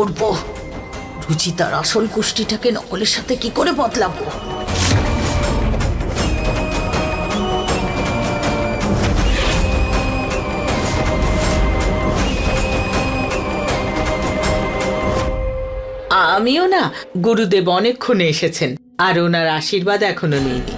করব। রুচিতার আসল কুষ্টিটাকে নকলের সাথে কি করে বদলাবো? আমিও না, গুরুদেব অনেকক্ষণে এসেছেন আর ওনার আশীর্বাদ এখনো নেইনি।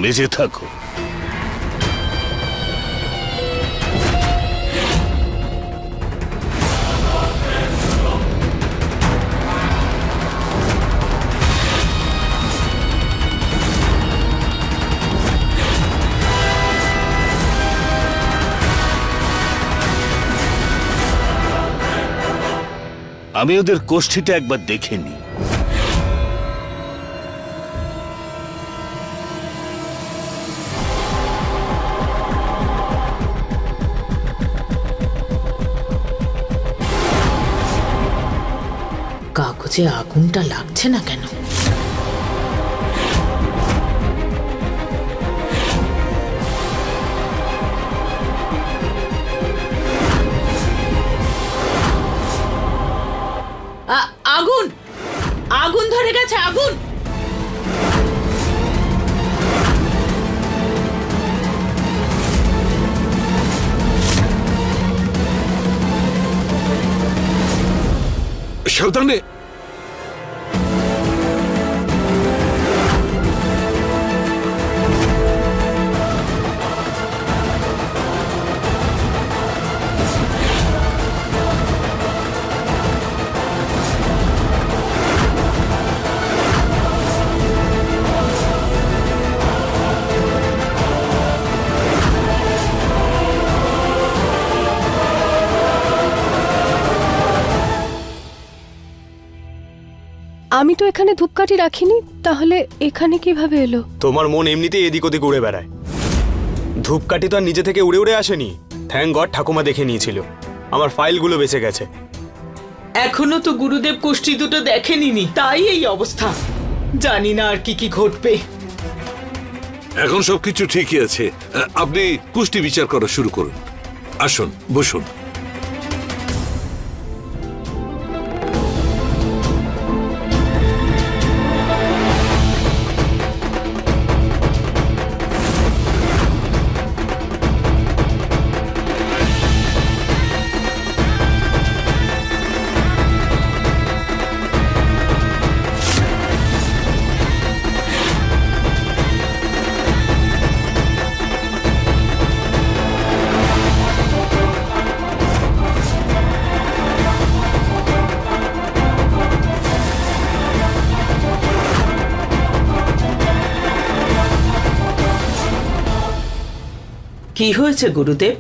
বেঁচে থাকো। আমি ওদের কোষ্ঠীটা একবার দেখে নিই। কাগজে আগুনটা লাগছে না কেন? আগুন, আগুন ধরে গেছে, আগুন! সাবধানে। আমি তো এখানে ধূপকাঠি রাখিনি, তাহলে এখানে কিভাবে এলো? তোমার মন এমনিতেই এদিক ওদিক উড়ে বেড়ায়। ধূপকাঠি তো আর নিজে থেকে উড়ে উড়ে আসেনি। থ্যাঙ্ক গড ঠাকুমা দেখে নিয়েছিল। আমার ফাইলগুলো বেঁচে গেছে। এখনো তো গুরুদেব কুষ্টি দুটো দেখেনি, তাই এই অবস্থা। জানি না আর কি কি ঘটবে। এখন সবকিছু ঠিকই আছে। আপনি কুষ্টি বিচার করা শুরু করুন। আসুন, বসুন। কি হয়েছে গুরুদেব?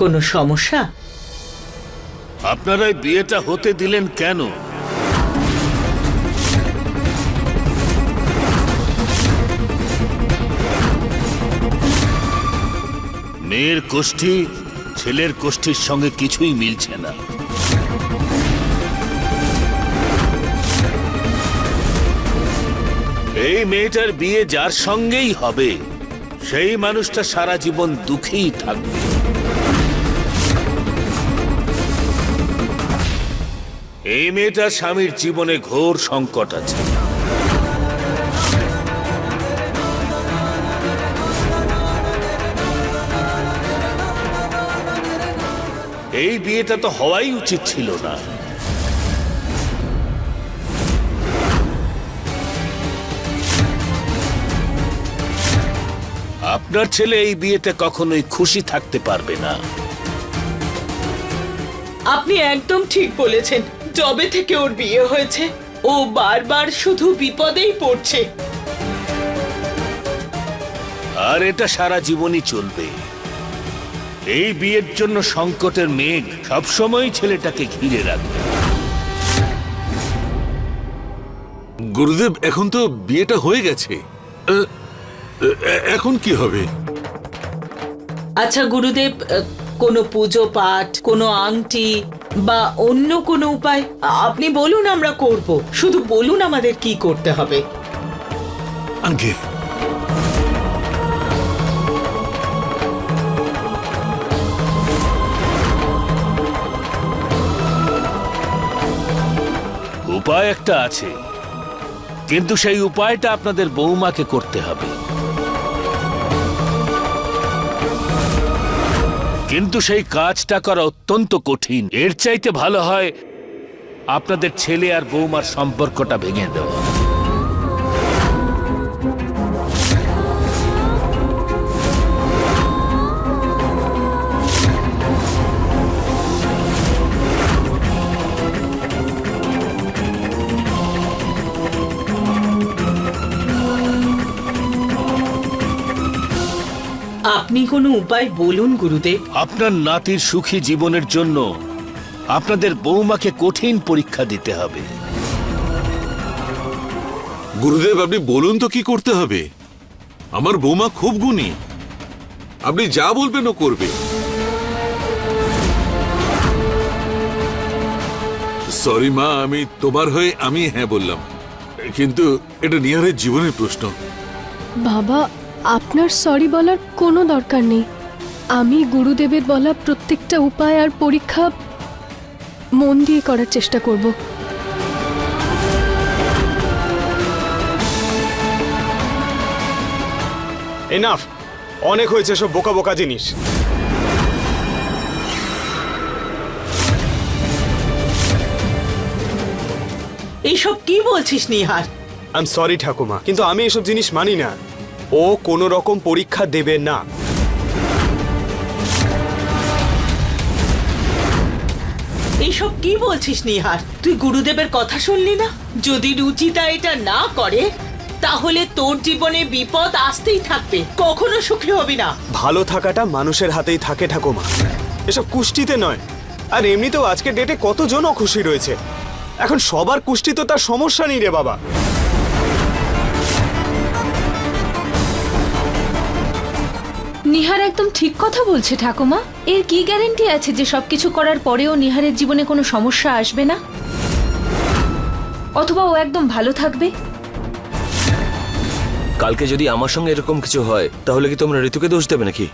কোনো সমস্যা? আপনারা এই বিয়েটা হতে দিলেন কেন? মেয়ের কোষ্ঠী ছেলের কোষ্ঠীর সঙ্গে কিছুই মিলছে না। এই মেয়েটার বিয়ে যার সঙ্গেই হবে সেই মানুষটা সারা জীবন দুঃখেই থাকবে। এই মেয়েটার স্বামীর জীবনে ঘোর সংকট আছে। এই বিয়েটা তো হওয়াই উচিত ছিল না। আপনার ছেলে এই বিয়েতে কখনোই খুশি থাকতে পারবে না। আপনি একদম ঠিক বলেছেন। যবে থেকে ওর বিয়ে হয়েছে ও বারবার শুধু বিপদেই পড়ছে। আর এটা সারা জীবনই চলবে। এই বিয়ের জন্য সংকটের মেঘ সবসময় ছেলেটাকে ঘিরে রাখবে। গুরুদেব, এখন তো বিয়েটা হয়ে গেছে। এখন কি হবে? আচ্ছা গুরুদেব, কোনো পুজো পাঠ, কোনো আংটি বা অন্য কোনো উপায় আপনি বলুন, আমরা করব। শুধু বলুন আমাদের কি করতে হবে। আঙ্কেল, উপায় একটা আছে, কিন্তু সেই উপায়টা আপনাদের বৌমাকে করতে হবে। কিন্তু সেই কাজটা করা অত্যন্ত কঠিন। এর চাইতে ভালো হয় আপনাদের ছেলে আর বৌমার সম্পর্কটা ভেঙে দেওয়া। আপনি কোনো উপায় বলুন গুরুদেব। আপনার নাতির সুখী জীবনের জন্য আপনাদের বৌমাকে কঠিন পরীক্ষা দিতে হবে। গুরুদেব, আপনি বলুন তো কি করতে হবে? আমার বৌমা খুব গুণী, আপনি যা বলবেন ও করবে। সরি মা, আমি তোমার হয়ে আমি হ্যাঁ বললাম, কিন্তু এটা নিহারের জীবনের প্রশ্ন। বাবা, আপনার সরি বলার কোনো দরকার নেই। আমি গুরুদেবের বলা প্রত্যেকটা উপায় আর পরীক্ষা মন দিয়ে করার চেষ্টা করব। এনাফ, অনেক হয়েছে সব বোকা বোকা জিনিস। এইসব কি বলছিস নিহার? আই এম সরি ঠাকুমা, কিন্তু আমি এসব জিনিস মানি না। ও কোনো রকম পরীক্ষা দেবে না। এইসব কি বলছিস নিহার? তুই গুরুদেবের কথা শুনলি না? যদি রুচিতা এটা না করে তাহলে তোর জীবনে বিপদ আসতেই থাকবে, কখনো সুখী হবি না। ভালো থাকাটা মানুষের হাতেই থাকে ঠাকুমা, এসব কুষ্টিতে নয়। আর এমনিতেও আজকের ডেটে কতজন অখুশি রয়েছে। এখন সবার কুষ্টি তো তার সমস্যা নেই রে বাবা। নিহার একদম ঠিক কথা বলছে ঠাকুমা। এর কি গ্যারান্টি আছে যে সবকিছু করার পরেও নিহারের জীবনে কোনো সমস্যা আসবে না, অথবা ও একদম ভালো থাকবে? কালকে যদি আমার সঙ্গে এরকম কিছু হয় তাহলে কি তোমরা ঋতুকে দোষ দেবে নাকি?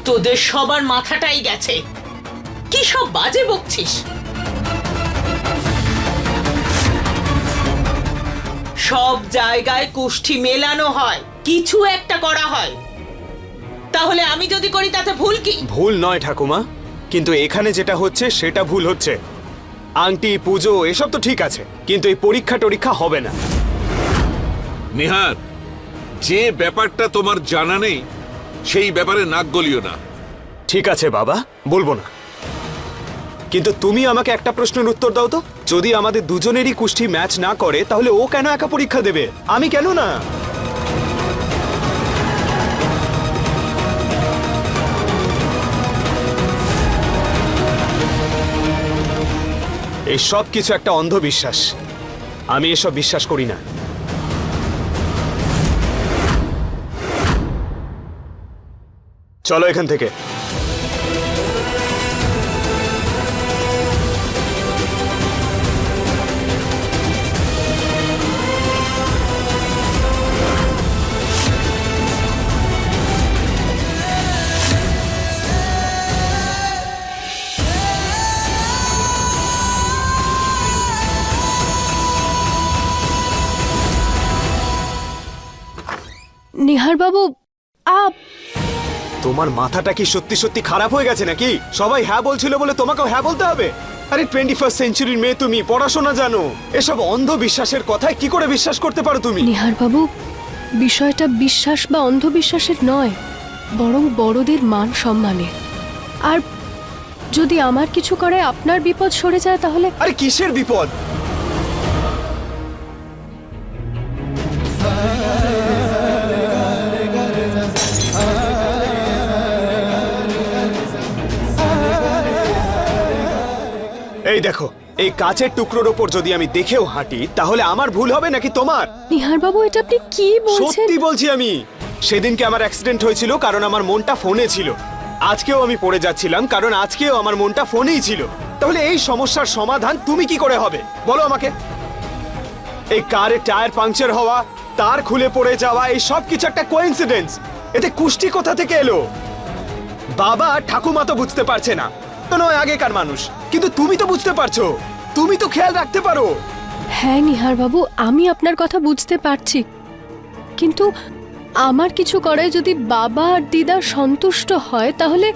তোদের সবার মাথাটাই গেছে। কি সব বাজে বকছিস? সব জায়গায় কুষ্ঠি মেলানো হয়, কিছু একটা করা হয়। তাহলে আমি যদি করি তাতে ভুল কি? ভুল নয় ঠাকুমা, কিন্তু এখানে যেটা হচ্ছে সেটা ভুল হচ্ছে। আংটি, পুজো এসব তো ঠিক আছে, কিন্তু এই পরীক্ষা টরীক্ষা হবে না। নিহার, যে ব্যাপারটা তোমার জানা নেই সেই ব্যাপারে নাক গলিও না। ঠিক আছে বাবা, বলবো না। কিন্তু তুমি আমাকে একটা প্রশ্নের উত্তর দাও তো, যদি আমাদের দুজনেরই কুষ্ঠি ম্যাচ না করে তাহলে ও কেন একা পরীক্ষা দেবে, আমি কেন না? এই সব কিছু একটা অন্ধবিশ্বাস। আমি এসব বিশ্বাস করি না। চলো এখান থেকে। নিহার বাবু, তোমার মাথাটা কি সত্যি সত্যি খারাপ হয়ে গেছে নাকি? সবাই হ্যাঁ বলছিল বলে তোমাকেও হ্যাঁ বলতে হবে? আরে 21st সেঞ্চুরির মেয়ে তুমি, পড়াশোনা জানো। এসব অন্ধবিশ্বাসের কথায় কি করে বিশ্বাস করতে পারো তুমি? নিহার বাবু, বিষয়টা বিশ্বাস বা অন্ধবিশ্বাসের নয়, বরং বড়দের মান সম্মানের। আর যদি আমার কিছু করে আপনার বিপদ সরে যায় তাহলে? আরে কিসের বিপদ? এই দেখো, এই কাচের টুকরোর ওপর যদি আমি দেখেও হাঁটি তাহলে আমার ভুল হবে নাকি তোমার? নিহার বাবু, এটা আপনি কি বলছেন? সত্যি বলছি আমি। সেদিনকে আমার অ্যাক্সিডেন্ট হয়েছিল কারণ আমার মনটা ফোনে ছিল। আজকেও আমি পড়ে যাচ্ছিলাম কারণ আজকেও আমার মনটা ফোনেই ছিল। তাহলে এই সমস্যার সমাধান তুমি কি করে হবে বলো আমাকে? এই কারের টায়ার পাংচার হওয়া, তার খুলে পড়ে যাওয়া, এই সব কিছু একটা কোইন্সিডেন্স। এতে কুষ্টি কোথা থেকে এলো? বাবা ঠাকুমা তো বুঝতে পারছে না, তো নয় আগেকার মানুষ, কিন্তু তুমি তো বুঝতে পারছো। তুমি তো খেয়াল রাখতে পারো। হ্যাঁ নিহার বাবু, আমি আপনার কথা বুঝতে পারছি, কিন্তু আমার কিছু করায় যদি বাবা আর দিদা সন্তুষ্ট হয় তাহলে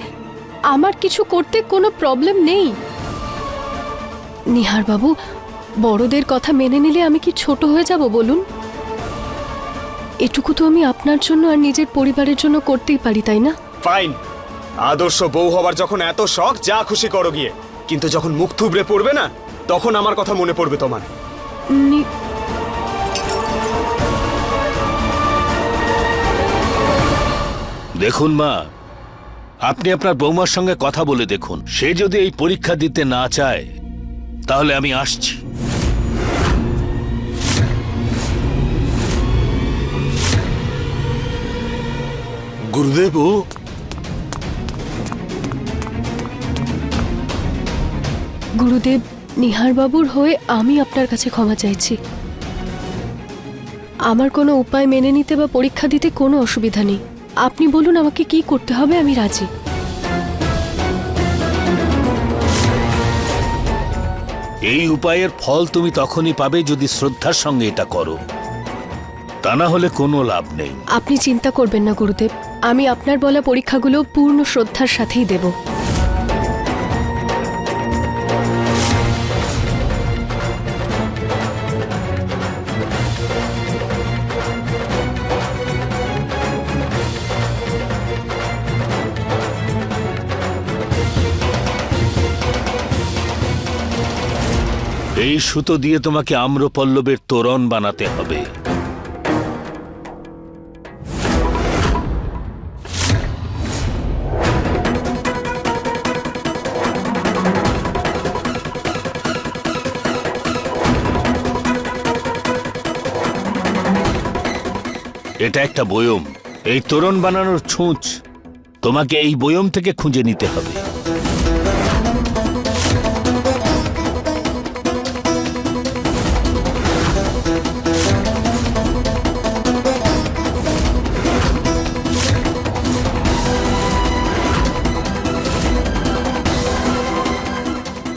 আমার কিছু করতে কোনো প্রবলেম নেই। নিহার বাবু, বড়দের কথা মেনে নিলে আমি কি ছোট হয়ে যাব বলুন? এটুকু তো আমি আপনার জন্য আর নিজের পরিবারের জন্য করতেই পারি, তাই না? ফাইন, আদর্শ বউ হবার যখন এত শখ, যা খুশি করো গিয়ে, কিন্তু যখন মুখ থুবড়ে পড়বে না, তখন আমার কথা মনে পড়বে তোমার। নি- দেখুন মা, আপনি আপনার বৌমার সঙ্গে কথা বলে দেখুন। সে যদি এই পরীক্ষা দিতে না চায় তাহলে আমি আসছি। গুরুদেব, ও গুরুদেব, নিহার বাবুর হয়ে আমি আপনার কাছে ক্ষমা চাইছি। আমার কোনো উপায় মেনে নিতে বা পরীক্ষা দিতে কোনো অসুবিধা নেই। আপনি বলুন আমাকে কি করতে হবে, আমি রাজি। এই উপায়ের ফল তুমি তখনই পাবে যদি শ্রদ্ধার সঙ্গে এটা করো, তা না হলে কোনো লাভ নেই। আপনি চিন্তা করবেন না গুরুদেব, আমি আপনার বলা পরীক্ষাগুলো পূর্ণ শ্রদ্ধার সাথেই দেব। এই সুতো দিয়ে তোমাকে আম্রপল্লবের তোরণ বানাতে হবে। এটা একটা বয়ম। এই তোরণ বানানোর ছুঁচ তোমাকে এই বয়ম থেকে খুঁজে নিতে হবে।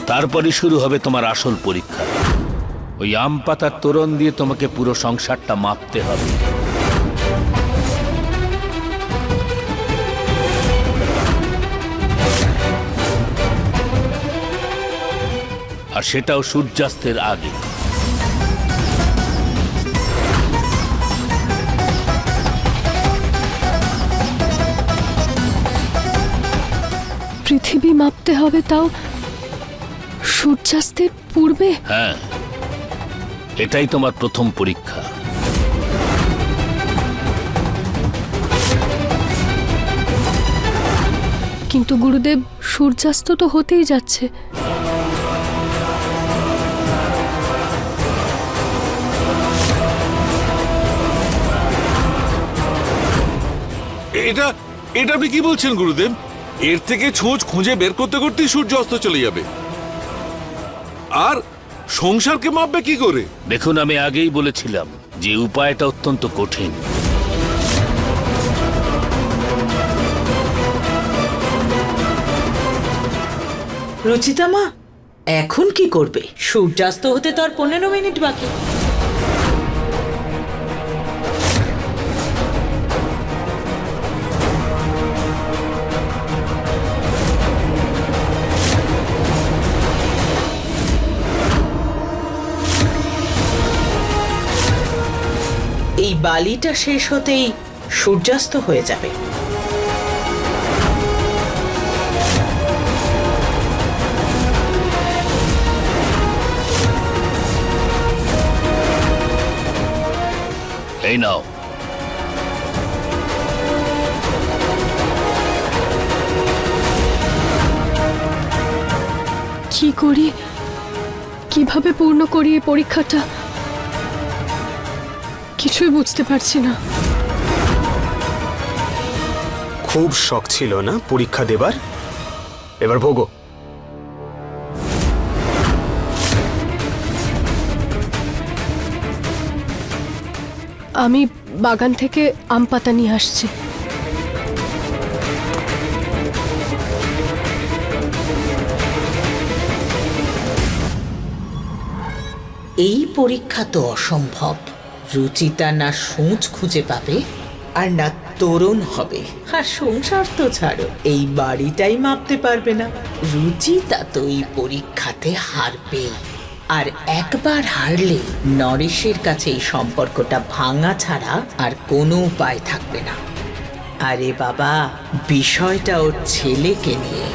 তারপরে শুরু হবে তোমার আসল পরীক্ষা। ওই আম পাতার তোরণ দিয়ে তোমাকে পুরো সংসারটা মাপতে হবে। আর সেটাও সূর্যাস্তের আগে। পৃথিবী মাপতে হবে, তাও সূর্যাস্তের পূর্বে? হ্যাঁ, এটাই তোমার প্রথম পরীক্ষা। কিন্তু গুরুদেব, সূর্যাস্ত তো হতেই যাচ্ছে। এটা এটা আপনি কি বলছেন গুরুদেব? এর থেকে ছোঁচ খুঁজে বের করতে করতেই সূর্য অস্ত চলে যাবে, আর সংসারকে মাপবে কি করে? দেখুন, আমি আগেই বলেছিলাম যে উপায়টা অত্যন্ত কঠিন। রুচিতা মা, এখন কি করবে? সূর্যাস্ত হতে তো আর 15 মিনিট বাকি। এই বালিটা শেষ হতেই সূর্যাস্ত হয়ে যাবে। এই নাও। কি করি, কিভাবে পূর্ণ করি এই পরীক্ষাটা, কিছুই বুঝতে পারছি না। খুব শখ ছিল না পরীক্ষা দেবার, এবার ভোগো। আমি বাগান থেকে আম পাতা নিয়ে আসছি। এই পরীক্ষা তো অসম্ভব। রুচিতা না সূঁচ খুঁজে পাবে আর না তরুণ হবে, আর সংসার তো ছাড়ো, এই বাড়িটাই মাপতে পারবে না। রুচিতা তো এই পরীক্ষাতে হারবে, আর একবার হারলে নরেশের কাছে এই সম্পর্কটা ভাঙা ছাড়া আর কোনো উপায় থাকবে না। আরে বাবা, বিষয়টা ওর ছেলেকে নিয়ে।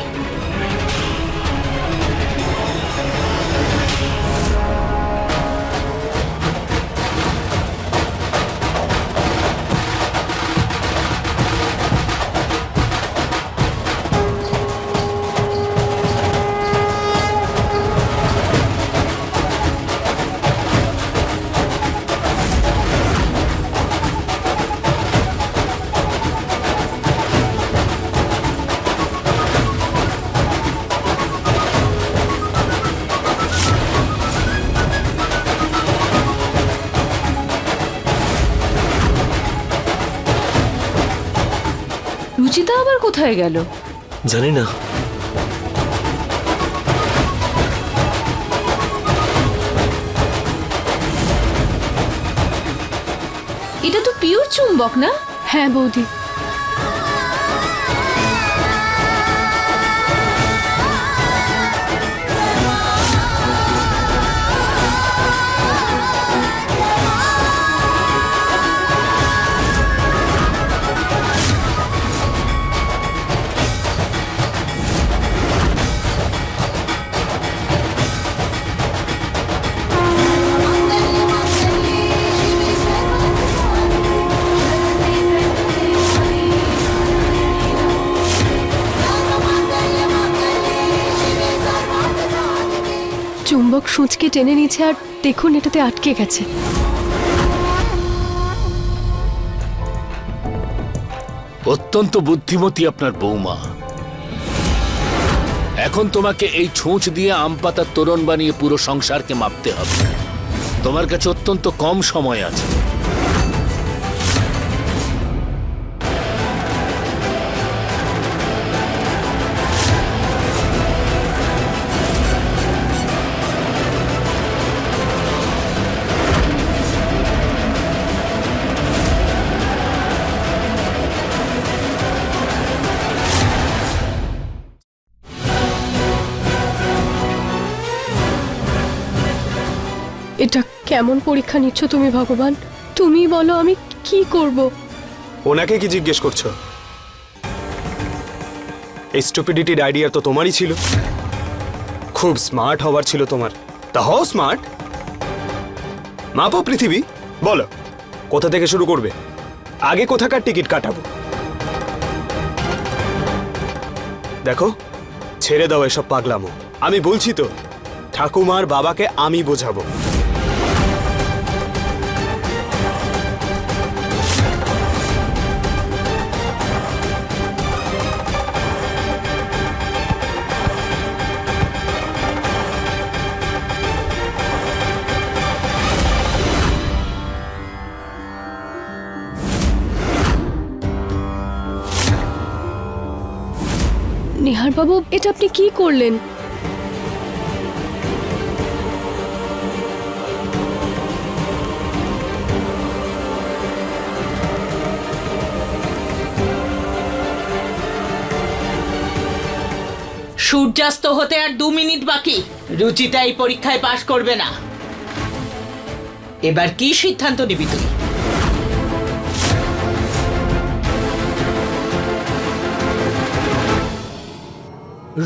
রুচিতা আবার কোথায় গেল? জানি না। এটা তো পিওর চুম্বক না? হ্যাঁ বৌদি। চুম্বক সূঁচকে টেনে নিচ্ছে আর দেখুন এটাতে আটকে গেছে। অত্যন্ত বুদ্ধিমতী আপনার বৌমা। এখন তোমাকে এই ছুঁচ দিয়ে আম পাতার তোরণ বানিয়ে পুরো সংসারকে মাপতে হবে। তোমার কাছে অত্যন্ত কম সময় আছে। এটা কেমন পরীক্ষা নিচ্ছ তুমি ভগবান? তুমি বলো আমি কি করব? ওনাকে কি জিজ্ঞেস করছো? এই স্টুপিডিটির আইডিয়া তো তোমারই ছিল। খুব স্মার্ট হওয়ার ছিল তোমার, তা হও স্মার্ট। মাপো পৃথিবী, বলো কোথা থেকে শুরু করবে? আগে কোথাকার টিকিট কাটাবো? দেখো, ছেড়ে দাও এসব পাগলামো। আমি বলছি তো, ঠাকুমার বাবাকে আমি বোঝাবো। নিহার বাবু, এটা আপনি কি করলেন? সূর্যাস্ত হতে আর 2 মিনিট বাকি। রুচিতা এই পরীক্ষায় পাশ করবে না। এবার কি সিদ্ধান্ত নিবি তুই?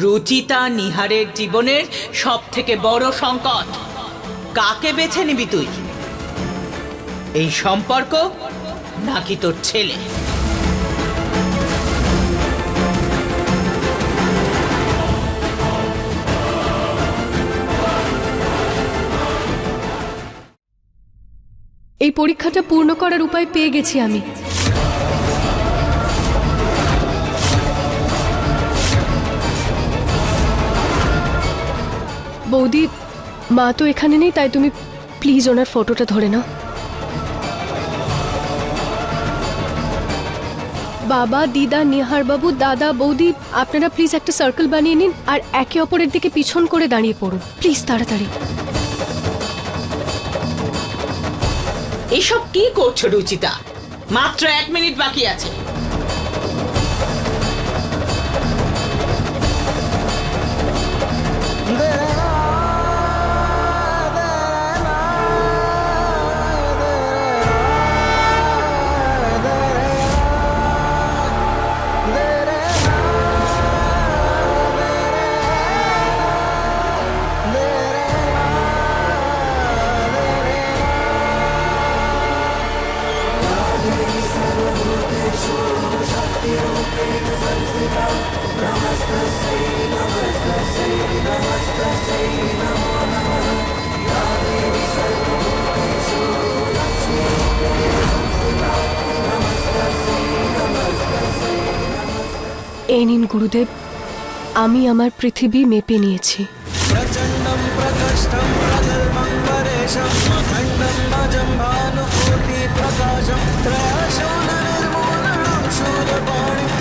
রুচিতা নিহারের জীবনের সব থেকে বড় সংকট। কাকে বেছে নিবি তুই? এই সম্পর্ক নাকি তোর ছেলে? এই পরীক্ষাটা পূর্ণ করার উপায় পেয়ে গেছি আমি। বৌদি, মা তো এখানে নেই, তাই তুমি প্লিজ ওনার ফটোটা ধরে নাও। বাবা, দিদা, নিহার বাবু, দাদা, বৌদি, আপনারা প্লিজ একটা সার্কেল বানিয়ে নিন আর একে অপরের দিকে পিছন করে দাঁড়িয়ে পড়ুন প্লিজ, তাড়াতাড়ি। এসব কি করছো রুচিতা? মাত্র 1 মিনিট বাকি আছে। এই নিন গুরুদেব, আমি আমার পৃথিবী মেপে নিয়েছি। प्रचण्डं प्रकष्टं प्रगल्भं परेशं खण्डं भजं भानुकोटिप्रकाशं त्रयाशो न निर्मूलनं शूलपाणिं